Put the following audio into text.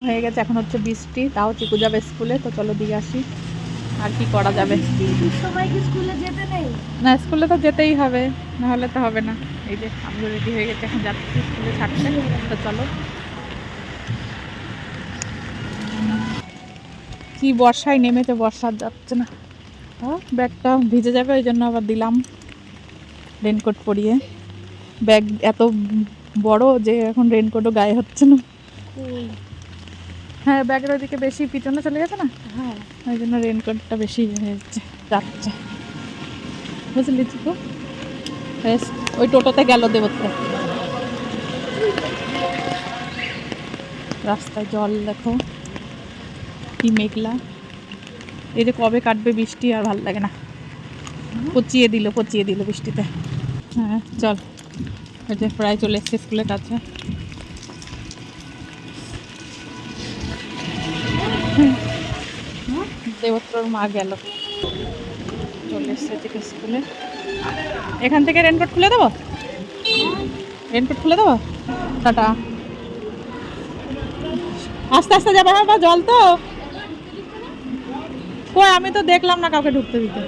হয়ে গেছে, এখন হচ্ছে বৃষ্টি, তাও চিকু যাবে স্কুলে, তো চলো দিয়ে আসি। আর কি করা যাবে, না স্কুলে তো যেতেই হবে, নাহলে তো হবে না। এই যে আমি রেডি হয়ে গেছি, এখন যাচ্ছি স্কুলে ছাড়তে, তো চলো। কি বর্ষায় নেমেছে, বর্ষা যাচ্ছে না, ব্যাগটা ভিজে যাবে, ওই জন্য আবার দিলাম রেনকোট পরিয়ে। ব্যাগ এত বড় যে এখন রেনকোটও গায়ে হচ্ছে না। হ্যাঁ, ব্যাগের ওইদিকে বেশি পিছনে চলে গেছে না, হ্যাঁ, ওই জন্য রেনকোটটা বেশি হয়েছে, যাচ্ছে, বুঝলি চিকু? বেশ, ওই টোটোতে গেল দেবত্র। রাস্তায় জল দেখো, কি মেঘলা। এই যে কবে কাটবে বৃষ্টি, আর ভাল লাগে না, পচিয়ে দিল বৃষ্টিতে। হ্যাঁ চল, ওই যে প্রায় চলে এসছে স্কুলের কাছে। দেবত্রর মা গেল, চলে এসছে থেকে স্কুলে। এখান থেকে রেনকোট খুলে দেবো, রেনকোট খুলে দেবো, টাটা। আস্তে আস্তে যাবে, হ্যাঁ, বা জল তো কই, আমি তো দেখলাম না কাউকে ঢুকতে দিতে।